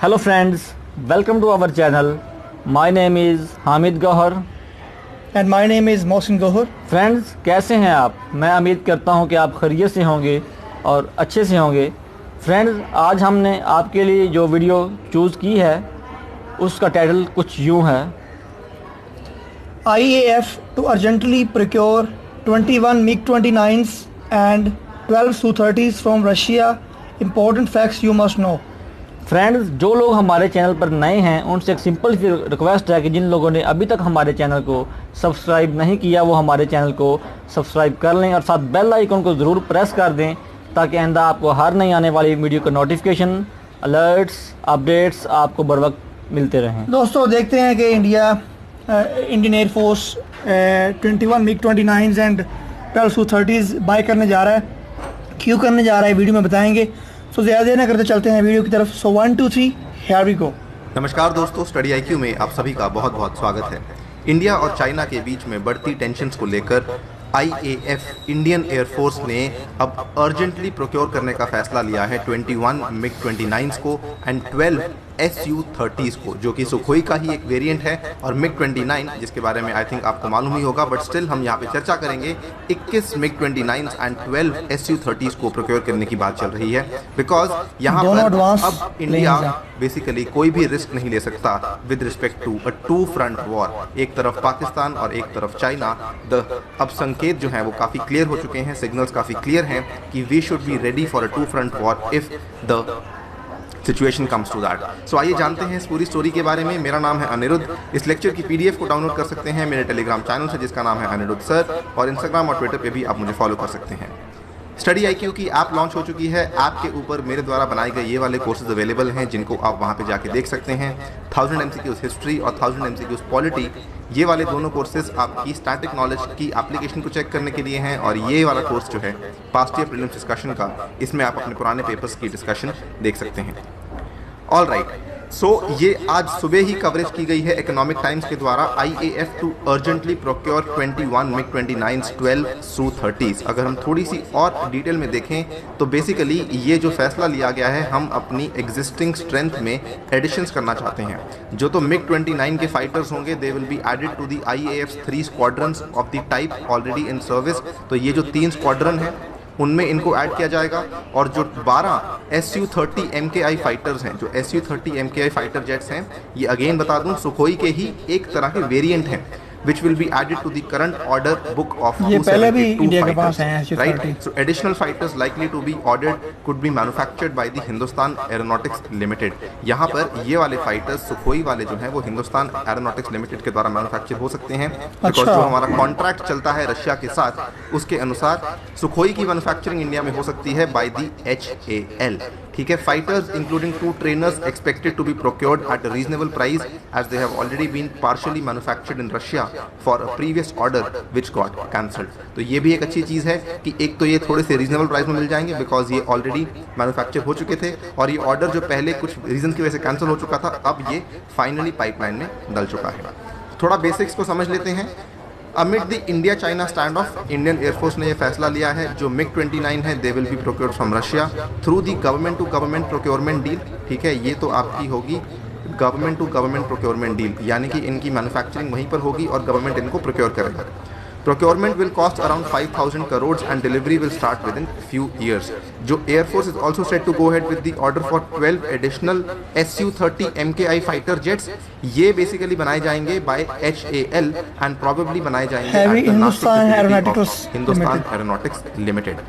Hello friends, welcome to our channel. My name is Hamid Gohar. And my name is Mohsin Gohar. Friends, कैसे हैं आप? मैं उम्मीद करता हूं कि आप खैरियत से होंगे और अच्छे से होंगे। फ्रेंड्स, आज हमने आपके लिए जो वीडियो चूज़ की है उसका टाइटल कुछ यूं है, IAF to urgently procure 21 MiG-29s and 12 Su-30s from Russia. Important facts you must know. Friends, जो लोग हमारे चैनल पर नए हैं उनसे एक सिंपल सी रिक्वेस्ट है कि जिन लोगों ने अभी तक हमारे चैनल को सब्सक्राइब नहीं किया वो हमारे चैनल को सब्सक्राइब कर लें और साथ बेल आइकन को ज़रूर प्रेस कर दें ताकि आइंदा आपको हर नई आने वाली वीडियो का नोटिफिकेशन, अलर्ट्स, अपडेट्स आपको बर वक्त मिलते रहें। दोस्तों, देखते हैं कि Indian air force 21 MiG-29s and 12 Su-30s bye करने जा रहा है। क्यों करने जा रहा है वीडियो में बताएंगे। तो ज़्यादा देर ना करते चलते हैं वीडियो की तरफ। सो 1 2 3 हियर वी गो। नमस्कार दोस्तों, स्टडी IQ में आप सभी का बहुत बहुत स्वागत है। इंडिया और चाइना के बीच में बढ़ती टेंशन्स को लेकर IAF इंडियन एयरफोर्स ने अब अर्जेंटली प्रोक्योर करने का फैसला लिया है 21 MiG-29s को एंड 12 Su-30s को, जो कि सुखोई का ही एक वेरिएंट है, और MiG-29 जिसके बारे में आई थिंक आपको मालूम ही होगा, बट स्टिल हम यहाँ पे चर्चा करेंगे। 21 MiG-29s एंड 12 Su-30s को प्रोक्योर करने की बात चल रही है बिकॉज यहाँ पर अब इंडिया बेसिकली कोई भी रिस्क नहीं ले सकता with respect to a two front war. एक तरफ पाकिस्तान और एक तरफ चाइना। अब संकेत जो हैं वो काफ़ी क्लियर हो चुके हैं, सिग्नल्स काफ़ी क्लियर हैं कि we should be ready for a two front war if the situation comes to that. So आइए जानते हैं इस पूरी स्टोरी के बारे में। मेरा नाम है अनिरुद्ध। इस लेक्चर की PDF को डाउनलोड कर सकते हैं मेरे टेलीग्राम चैनल से जिसका नाम है अनिरुद्ध सर, और इंस्टाग्राम और ट्विटर पे भी आप मुझे फॉलो कर सकते हैं। स्टडी IQ की ऐप लॉन्च हो चुकी है। ऐप के ऊपर मेरे द्वारा बनाए गए ये वाले कोर्सेज अवेलेबल हैं जिनको आप वहाँ पे जाके देख सकते हैं। 1000 MCQs हिस्ट्री और 1000 MCQs पॉलिटी, ये वाले दोनों कोर्सेज आपकी स्टैटिक नॉलेज की एप्लीकेशन को चेक करने के लिए हैं, और ये वाला कोर्स जो है पास्ट ईयर प्रीलिम्स डिस्कशन का, इसमें आप अपने पुराने पेपर्स की डिस्कशन देख सकते हैं। ऑल राइट, सो ये आज सुबह ही कवरेज की गई है इकोनॉमिक टाइम्स के द्वारा। IAF to urgently procure 21 MiG-29s 12 Su-30s। अगर हम थोड़ी सी और डिटेल में देखें तो बेसिकली ये जो फैसला लिया गया है, हम अपनी एग्जिस्टिंग स्ट्रेंथ में एडिशंस करना चाहते हैं। जो तो MiG-29 के फाइटर्स होंगे they will be added to the IAF's 3 squadrons of the type already in service. तो ये जो 3 स्क्वाड्रन है उनमें इनको ऐड किया जाएगा, और जो 12 Su-30 MKI फाइटर्स हैं, जो Su-30 MKI फाइटर जेट्स हैं, ये अगेन बता दूं सुखोई के ही एक तरह के वेरिएंट हैं which will be added to the current order book of 272 fighters, right? So additional fighters likely to be ordered could be manufactured by the Hindustan Aeronautics Limited. यहाँ पर ये वाले फाइटर्स सुखोई वाले जो हैं वो हिंदुस्तान एरोनॉटिक्स लिमिटेड के द्वारा मैन्युफैक्चर हो सकते हैं, बिकॉज जो हमारा कॉन्ट्रैक्ट चलता है रशिया के साथ उसके अनुसार सुखोई की मैन्युफैक्चरिंग इंडिया में हो सकती है बाय दी HAL। ठीक है, fighters including 2 trainers expected to be procured at a reasonable price as they have already been partially manufactured in Russia for a previous order which got cancelled. तो ये भी एक अच्छी चीज़ है कि एक तो ये थोड़े से रीजनेबल प्राइस में मिल जाएंगे बिकॉज ये ऑलरेडी मैन्युफैक्चर हो चुके थे, और ये ऑर्डर जो पहले कुछ रीजन की वजह से कैंसिल हो चुका था अब ये फाइनली पाइपलाइन में डल चुका है। थोड़ा बेसिक्स को समझ लेते हैं। Amid the India China standoff, Indian air force ने यह फैसला लिया है जो MiG-29 है they will be procured from Russia through the government to government procurement deal. ठीक है, ये तो आपकी होगी government to government procurement deal, यानी कि इनकी मैन्युफैक्चरिंग वहीं पर होगी और गवर्नमेंट इनको प्रोक्योर करेगा। Procurement will cost around 5,000 crores and delivery will start within few years. जो Air Force is also set to go ahead with the order for 12 additional Su-30 MKI fighter jets. ये basically बनाए जाएंगे by HAL and probably बनाए जाएंगे at the Hindustan Aeronautics Limited.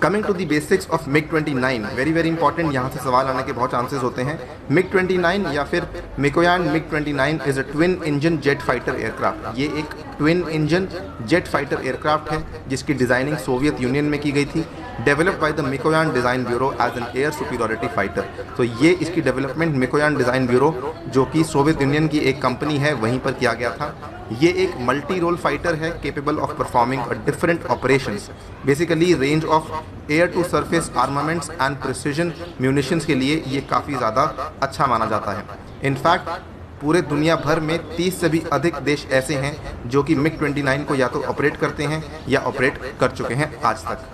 Coming to the basics of MiG-29, very important, यहाँ से सवाल आने के बहुत चांसेस होते हैं। MiG-29 या फिर Mikoyan MiG-29 is a twin engine jet fighter aircraft. ये एक twin engine jet fighter aircraft है जिसकी डिज़ाइनिंग सोवियत यूनियन में की गई थी, developed by the Mikoyan design bureau as an air superiority fighter. तो ये इसकी डेवलपमेंट मिकोयान डिज़ाइन ब्यूरो जो कि सोवियत यूनियन की एक कंपनी है वहीं पर किया गया था। ये एक मल्टी रोल फाइटर है capable of performing a different operations, basically range of air to surface armaments and precision munitions के लिए ये काफ़ी ज़्यादा अच्छा माना जाता है। इनफैक्ट पूरे दुनिया भर में 30 से भी अधिक देश ऐसे हैं जो कि MiG-29 को या तो ऑपरेट करते हैं या ऑपरेट कर चुके हैं आज तक।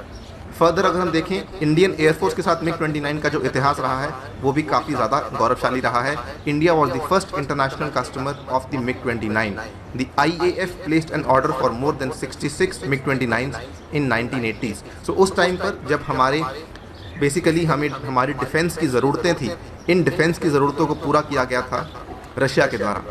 फर्दर अगर हम देखें इंडियन एयरफोर्स के साथ MiG-29 का जो इतिहास रहा है वो भी काफ़ी ज़्यादा गौरवशाली रहा है। India was the first international customer of the MiG-29। The IAF placed an order for more than 66 MiG-29s in 1980s। So उस टाइम पर जब हमारे बेसिकली हमें हमारी डिफेंस की ज़रूरतें थी, इन डिफेंस की ज़रूरतों को पूरा किया गया था रशिया के द्वारा।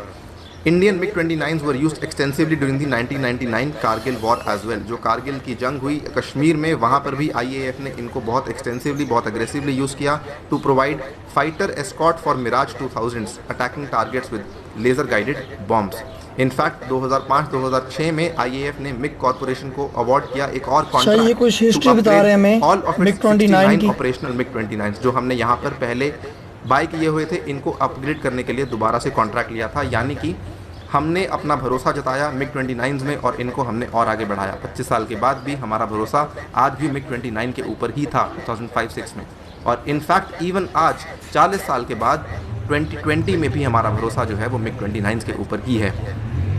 Indian MiG-29s were used extensively during the 1999 Kargil war as well. जो कारगिल की जंग हुई कश्मीर में, वहाँ पर भी IAF ने इनको बहुत एक्सटेंसिवली, बहुत अग्रेसिवली यूज़ किया to provide fighter escort for Mirage 2000s attacking targets with laser guided bombs. In fact 2005-2006 में IAF ने MiG कॉर्पोरेशन को अवार्ड किया एक और कॉन्ट्रैक्ट। ये कुछ हिस्ट्री बता रहे हैं हमें ऑल ऑफ MiG-29 की। ऑपरेशनल MiG-29 जो हमने यहाँ पर पहले बाय किए हुए थे, इनको अपग्रेड करने के लिए दोबारा से कॉन्ट्रैक्ट लिया था। यानी कि हमने अपना भरोसा जताया MiG-29 में और इनको हमने और आगे बढ़ाया। 25 साल के बाद भी हमारा भरोसा आज भी MiG-29 के ऊपर ही था 2005-06 में, और इनफैक्ट इवन आज 40 साल के बाद 2020 में भी हमारा भरोसा जो है वो MiG-29 के ऊपर ही है।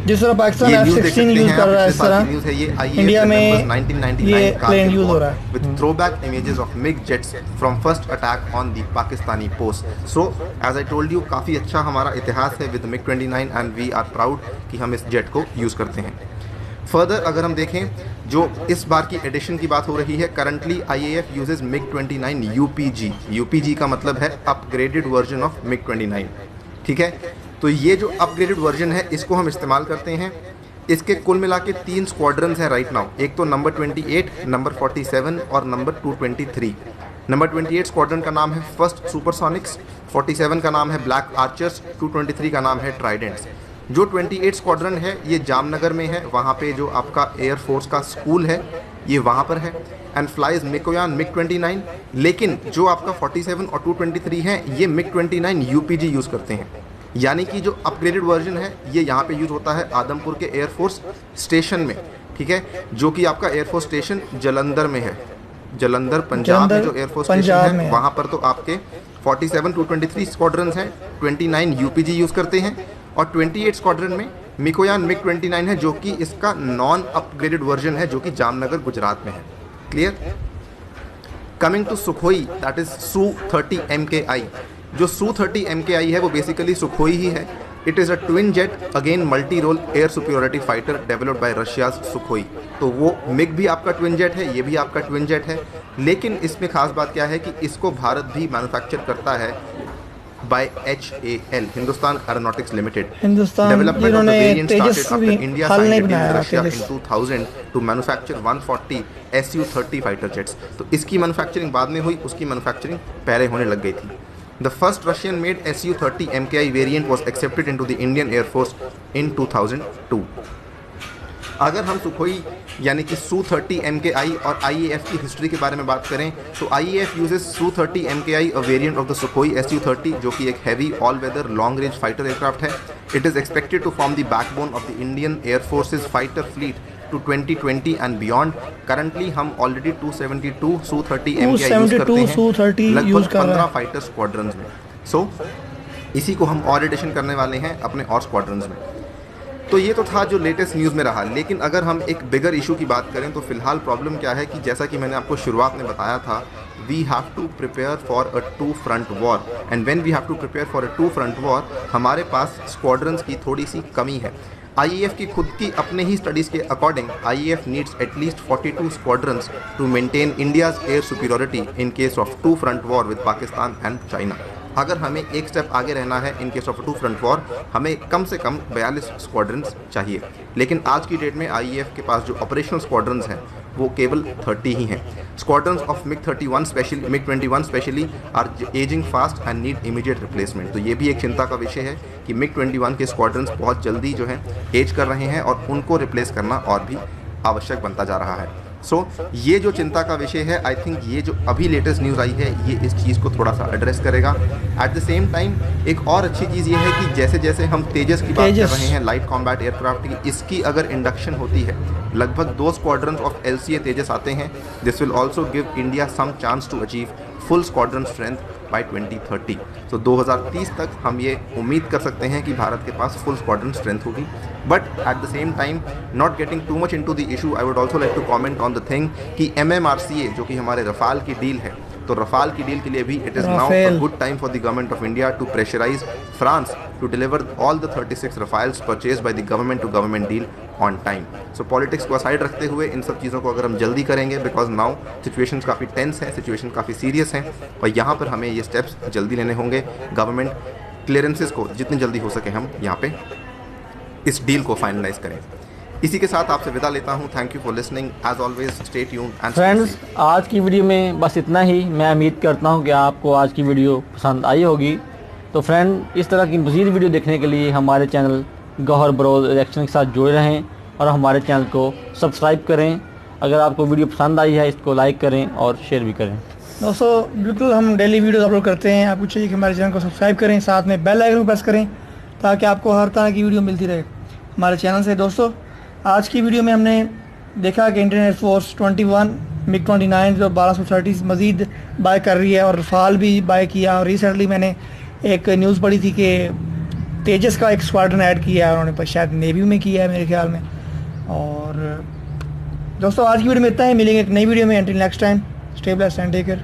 जिस तरह पाकिस्तान F-16 यूज कर रहा है, इस तरह इंडिया में 1999 ये प्लेन यूज हो रहा है with throwback images of MiG jets from first attack on the Pakistani post. So as I told you, काफ़ी अच्छा हमारा इतिहास है with MiG-29 and we are proud कि हम इस जेट को यूज़ करते हैं। फर्दर अगर हम देखें जो इस बार की एडिशन की बात हो रही है, currently IAF uses MiG-29 UPG। UPG का मतलब है अपग्रेडेड वर्जन ऑफ MiG-29, ठीक है। तो ये जो अपग्रेडेड वर्जन है इसको हम इस्तेमाल करते हैं। इसके कुल मिला के 3 स्क्वाड्रंस हैं राइट नाउ, एक तो नंबर 28, नंबर 47 और नंबर 223। नंबर 28 स्क्वाड्रन का नाम है फर्स्ट सुपरसोनिक्स, 47 का नाम है ब्लैक आर्चर्स, 223 का नाम है ट्राइडेंट्स। जो 28 स्क्वाड्रन है ये जामनगर में है, वहाँ पे जो आपका एयरफोर्स का स्कूल है ये वहाँ पर है, एंड फ्लाइज मिकोयान MiG-29। लेकिन जो आपका 47 और 223 है ये MiG-29 UPG यूज़ करते हैं। यानी कि जो अपग्रेडेड वर्जन है ये यहाँ पे यूज़ होता है आदमपुर के एयरफोर्स स्टेशन में, ठीक है, जो कि आपका एयरफोर्स स्टेशन जलंधर में है। जलंधर पंजाब में जो एयरफोर्स स्टेशन है वहाँ पर तो आपके 47 223 स्क्वाड्रंस हैं, 29 UPG यूज़ करते हैं, और 28 स्क्वाड्रन में मिकोयान MiG-29 है जो कि इसका नॉन अपग्रेडेड वर्जन है, जो कि जामनगर गुजरात में है। Clear. Coming to Sukhoi, that is Su-30 MKI। जो Su-30 MKI है वो बेसिकली सुखोई ही है। It is a twin jet again multi role air superiority fighter developed by Russia's Sukhoi. तो वो MiG भी आपका ट्विन जेट है, ये भी आपका ट्विन जेट है, लेकिन इसमें खास बात क्या है कि इसको भारत भी मैन्युफैक्चर करता है by HAL, Hindustan Aeronautics Limited. Development of the variant started after India signed with Russia in 2000 to manufacture 140 Su-30 fighter jets. तो इसकी मैन्युफैक्चरिंग बाद में हुई, उसकी मैन्युफैक्चरिंग पहले होने लग गई थी। The first Russian-made Su-30 MKI variant was accepted into the Indian Air Force in 2002. अगर हम सुखोई यानी कि Su-30 MKI और IAF की हिस्ट्री के बारे में बात करें तो IAF uses Su-30 MKI, a variant of the Sukhoi Su-30, जो कि एक heavy all-weather long-range fighter aircraft है। It is expected to form the backbone of the Indian Air Force's fighter fleet to 2020 and beyond. Currently हम already 272 Su-30 MKI use करते हैं लगभग 15 fighter squadrons में। सो इसी को हम और एडिशन करने वाले हैं अपने और स्क्वाड्रंस में। तो ये तो था जो लेटेस्ट न्यूज़ में रहा, लेकिन अगर हम एक बिगर इशू की बात करें तो फिलहाल प्रॉब्लम क्या है कि जैसा कि मैंने आपको शुरुआत में बताया था, we have to prepare for a 2 front war, and when we have to prepare for a 2 front war हमारे पास स्क्वाड्रंस की थोड़ी सी कमी है। IAF की खुद की अपने ही स्टडीज़ के according IAF needs at least 42 squadrons to maintain India's air superiority in case of 2 front war with Pakistan and China. अगर हमें एक स्टेप आगे रहना है in case of 2 front war, हमें कम से कम 42 स्क्वाड्रंस चाहिए। लेकिन आज की डेट में IAF के पास जो ऑपरेशनल स्क्वाड्रंस हैं वो केवल 30 ही हैं। Squadrons of MiG-31 specially MiG-21 specially are aging fast and need immediate replacement. तो ये भी एक चिंता का विषय है कि MiG-21 के स्क्वाड्रंस बहुत जल्दी जो है एज कर रहे हैं और उनको रिप्लेस करना और भी आवश्यक बनता जा रहा है। सो ये जो चिंता का विषय है, आई थिंक ये जो अभी लेटेस्ट न्यूज़ आई है ये इस चीज़ को थोड़ा सा एड्रेस करेगा। एट द सेम टाइम एक और अच्छी चीज़ ये है कि जैसे जैसे हम तेजस की बात कर रहे हैं, लाइट कॉम्बैट एयरक्राफ्ट की, इसकी अगर इंडक्शन होती है लगभग 2 स्क्वाड्रंस ऑफ LCA तेजस आते हैं। This will also give India some chance to achieve full squadron strength by 2030। तो 2030 तक हम ये उम्मीद कर सकते हैं कि भारत के पास फुल स्क्वाड्रन स्ट्रेंथ होगी। But at the same time, not getting too much into the issue, I would also like to comment on the thing कि MMRCA जो कि हमारे रफाल की डील है, तो रफाल की डील के लिए भी it is now a good time for the government of India to pressurise France to deliver all the 36 Rafales purchase by the government to government deal on time. So politics को aside रखते हुए इन सब चीज़ों को अगर हम जल्दी करेंगे, बिकॉज नाउ सिचुएशन काफ़ी टेंस है, सिचुएशन काफ़ी सीरियस है, और यहाँ पर हमें ये स्टेप्स जल्दी लेने होंगे। गवर्नमेंट क्लियरेंसेस को जितनी जल्दी हो सके हम यहाँ पे इस डील को फाइनलाइज करें। इसी के साथ आपसे विदा लेता हूँ। Thank you for listening, as always stay tuned and friends, आज की वीडियो में बस इतना ही। मैं उम्मीद करता हूँ कि आपको आज की वीडियो पसंद आई होगी। तो फ्रेंड, इस तरह की मज़ीद वीडियो देखने के लिए हमारे चैनल गौहर बरोज रिएक्शन के साथ जुड़े रहें और हमारे चैनल को सब्सक्राइब करें। अगर आपको वीडियो पसंद आई है, इसको लाइक करें और शेयर भी करें। दोस्तों, बिल्कुल हम डेली वीडियोस अपलोड करते हैं। आपको चाहिए कि हमारे चैनल को सब्सक्राइब करें, साथ में बेल आइकन को प्रेस करें ताकि आपको हर तरह की वीडियो मिलती रहे हमारे चैनल से। दोस्तों, आज की वीडियो में हमने देखा कि इंडियन एयरफोर्स 21 MiG-29 और 1230 मज़ीद बाय कर रही है और रफाल भी बाय किया। और रिसेंटली मैंने एक न्यूज़ पढ़ी थी कि तेजस का एक स्क्वाड्रन ऐड किया है उन्होंने, शायद नेवी में किया है मेरे ख्याल में। और दोस्तों, आज की वीडियो में इतना ही। मिलेंगे एक नई वीडियो में। Until next time, stay blessed and take care.